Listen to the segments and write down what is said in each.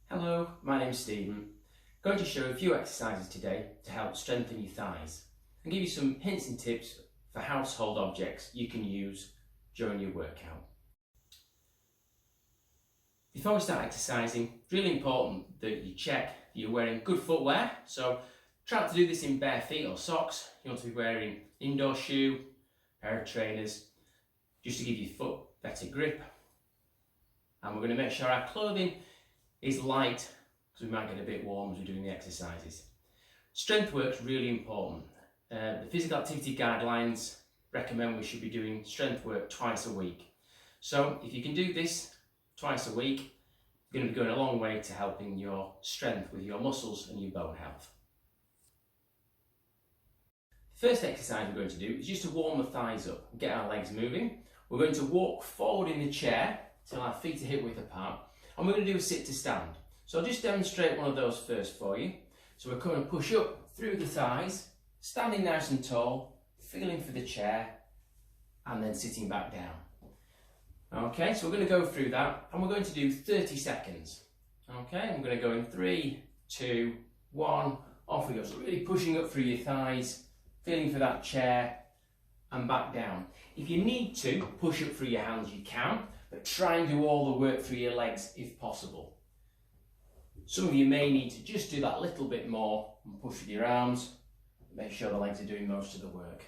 Hello, my name's Stephen. I'm going to show a few exercises today to help strengthen your thighs and give you some hints and tips for household objects you can use during your workout. Before we start exercising, it's really important that you check that you're wearing good footwear. So try not to do this in bare feet or socks. You want to be wearing an indoor shoe, a pair of trainers, just to give your foot better grip. And we're going to make sure our clothing is light because we might get a bit warm as we're doing the exercises. Strength work's really important. The physical activity guidelines recommend we should be doing strength work twice a week. So if you can do this twice a week, you're going to be going a long way to helping your strength with your muscles and your bone health. The first exercise we're going to do is just to warm the thighs up and get our legs moving. We're going to walk forward in the chair till our feet are hip width apart. And we're going to do a sit to stand. So I'll just demonstrate one of those first for you. So we're going to push up through the thighs, standing nice and tall, feeling for the chair, and then sitting back down. Okay, so we're going to go through that, and we're going to do 30 seconds. Okay, I'm going to go in 3, 2, 1, off we go. So really pushing up through your thighs, feeling for that chair, and back down. If you need to push up through your hands, you can. But try and do all the work through your legs if possible. Some of you may need to just do that little bit more and push with your arms. Make sure the legs are doing most of the work.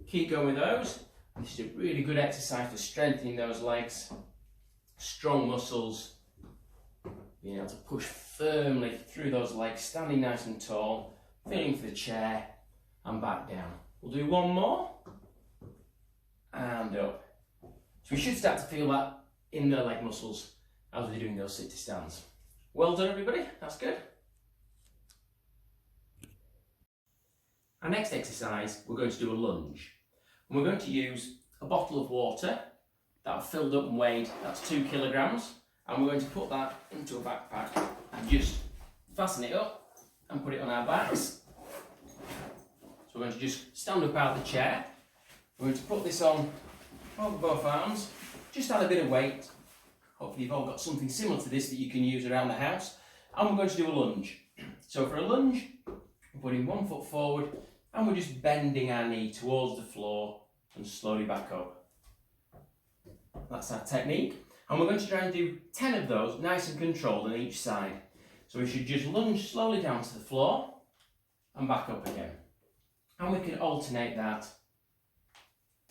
Keep going with those. This is a really good exercise for strengthening those legs. Strong muscles. Being able to push firmly through those legs, standing nice and tall, feeling for the chair and back down. We'll do one more. And up. So we should start to feel that in the leg muscles as we're doing those sit to stands. Well done everybody, that's good. Our next exercise, we're going to do a lunge. And we're going to use a bottle of water that I've filled up and weighed, that's 2 kilograms. And we're going to put that into a backpack and just fasten it up and put it on our backs. So we're going to just stand up out of the chair. We're going to put this on over both arms, just add a bit of weight. Hopefully you've all got something similar to this that you can use around the house. And we're going to do a lunge. So for a lunge, we're putting one foot forward and we're just bending our knee towards the floor and slowly back up. That's our technique. And we're going to try and do 10 of those, nice and controlled on each side. So we should just lunge slowly down to the floor and back up again. And we can alternate that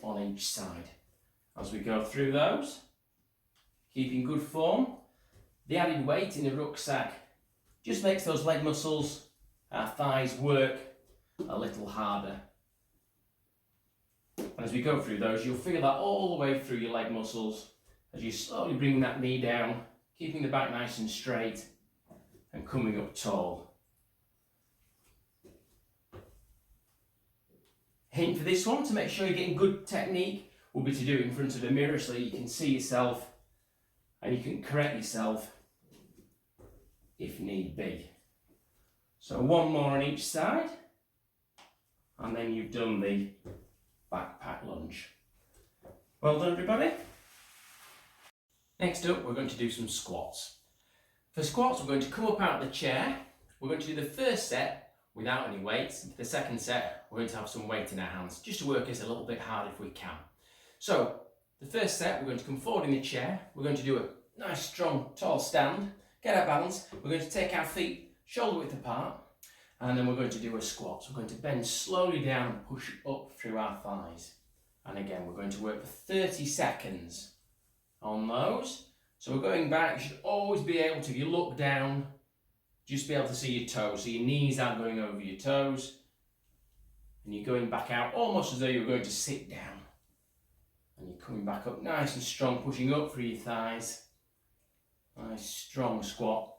on each side. As we go through those, keeping good form. The added weight in the rucksack just makes those leg muscles, our thighs, work a little harder. And as we go through those, you'll feel that all the way through your leg muscles as you slowly bring that knee down, keeping the back nice and straight and coming up tall. Hint for this one, to make sure you're getting good technique, will be to do it in front of a mirror so that you can see yourself and you can correct yourself if need be. So one more on each side and then you've done the backpack lunge. Well done everybody. Next up we're going to do some squats. For squats we're going to come up out of the chair. We're going to do the first set without any weights. For the second set we're going to have some weight in our hands just to work us a little bit hard if we can. So, the first set, we're going to come forward in the chair, we're going to do a nice, strong, tall stand, get our balance, we're going to take our feet shoulder width apart, and then we're going to do a squat. So we're going to bend slowly down and push up through our thighs. And again, we're going to work for 30 seconds on those. So we're going back, you should always be able to, if you look down, just be able to see your toes, so your knees aren't going over your toes, and you're going back out almost as though you're going to sit down. And you're coming back up nice and strong, pushing up through your thighs. Nice strong squat.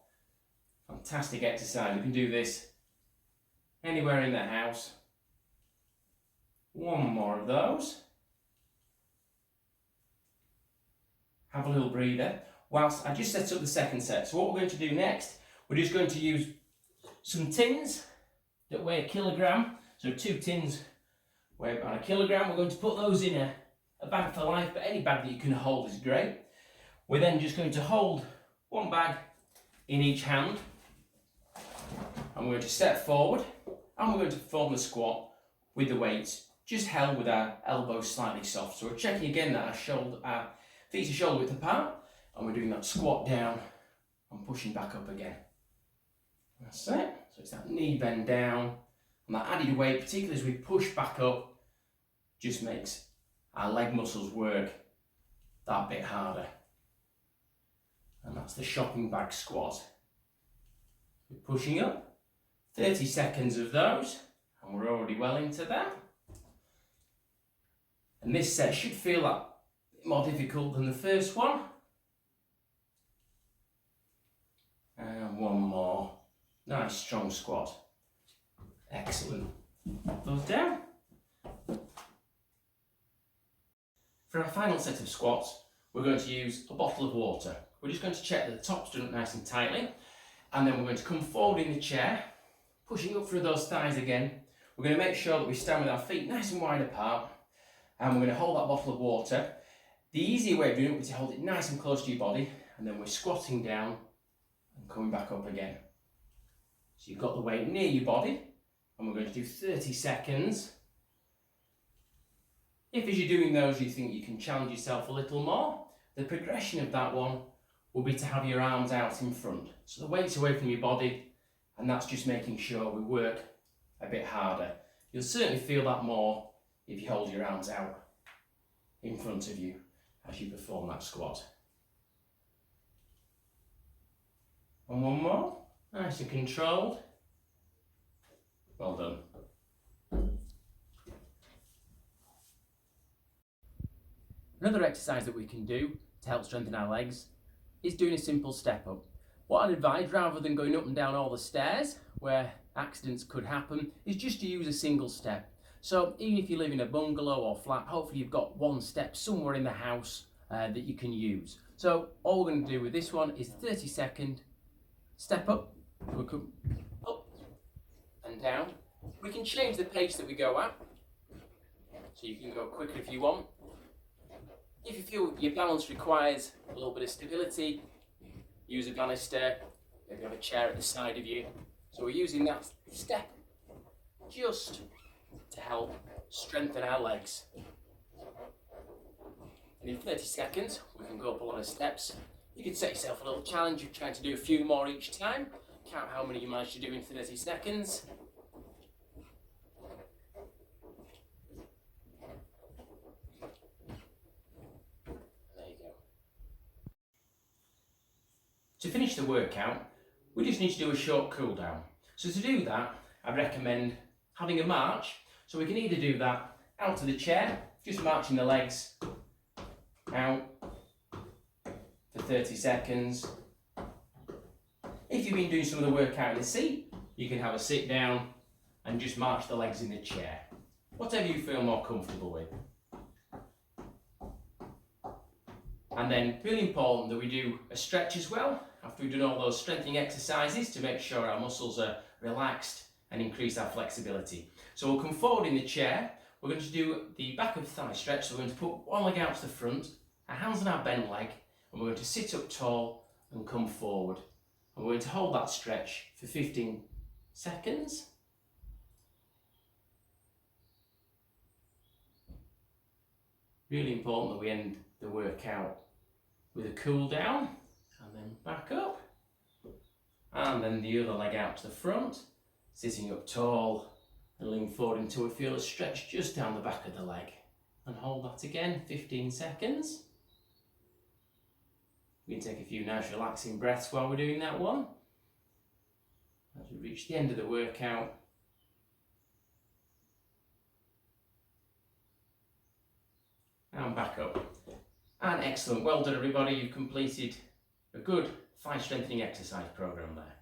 Fantastic exercise. You can do this anywhere in the house. One more of those. Have a little breather. Whilst I just set up the second set. So what we're going to do next, we're just going to use some tins that weigh 1 kilogram. So 2 tins weigh about 1 kilogram. We're going to put those in a bag for life, but any bag that you can hold is great. We're then just going to hold one bag in each hand. And we're going to step forward and we're going to perform the squat with the weights just held with our elbows slightly soft. So we're checking again that our feet are shoulder width apart, and we're doing that squat down and pushing back up again. That's it. So it's that knee bend down, and that added weight, particularly as we push back up, just makes our leg muscles work that bit harder. And that's the shopping bag squat. We're pushing up, 30 seconds of those, and we're already well into that. And this set should feel a bit more difficult than the first one. And one more. Nice strong squat. Excellent. Pop those down. For our final set of squats, we're going to use a bottle of water. We're just going to check that the top's done up nice and tightly, and then we're going to come forward in the chair, pushing up through those thighs again. We're going to make sure that we stand with our feet nice and wide apart, and we're going to hold that bottle of water. The easier way of doing it is to hold it nice and close to your body, and then we're squatting down and coming back up again. So you've got the weight near your body, and we're going to do 30 seconds. If as you're doing those you think you can challenge yourself a little more, the progression of that one will be to have your arms out in front. So the weight's away from your body, and that's just making sure we work a bit harder. You'll certainly feel that more if you hold your arms out in front of you as you perform that squat. And one more, nice and controlled. Well done. Another exercise that we can do to help strengthen our legs is doing a simple step up. What I'd advise, rather than going up and down all the stairs where accidents could happen, is just to use a single step. So even if you live in a bungalow or flat, hopefully you've got one step somewhere in the house that you can use. So all we're going to do with this one is 30-second step up. We'll come up and down. We can change the pace that we go at, so you can go quicker if you want. If you feel your balance requires a little bit of stability, use a banister, maybe have a chair at the side of you. So we're using that step just to help strengthen our legs. And in 30 seconds, we can go up a lot of steps. You can set yourself a little challenge of trying to do a few more each time. Count how many you manage to do in 30 seconds. There you go. To finish the workout, we just need to do a short cool down. So to do that, I recommend having a march. So we can either do that out to the chair, just marching the legs out for 30 seconds. If you've been doing some of the workout in the seat, you can have a sit down and just march the legs in the chair. Whatever you feel more comfortable with. And then really important that we do a stretch as well after we've done all those strengthening exercises to make sure our muscles are relaxed and increase our flexibility. So we'll come forward in the chair. We're going to do the back of the thigh stretch. So we're going to put one leg out to the front, our hands on our bent leg, and we're going to sit up tall and come forward. And we're going to hold that stretch for 15 seconds. Really important that we end the workout with a cool down, and then back up, and then the other leg out to the front, sitting up tall and lean forward until we feel a stretch just down the back of the leg, and hold that again, 15 seconds. We can take a few nice relaxing breaths while we're doing that one as we reach the end of the workout. And back up. And excellent, well done everybody, you've completed a good thigh strengthening exercise program there.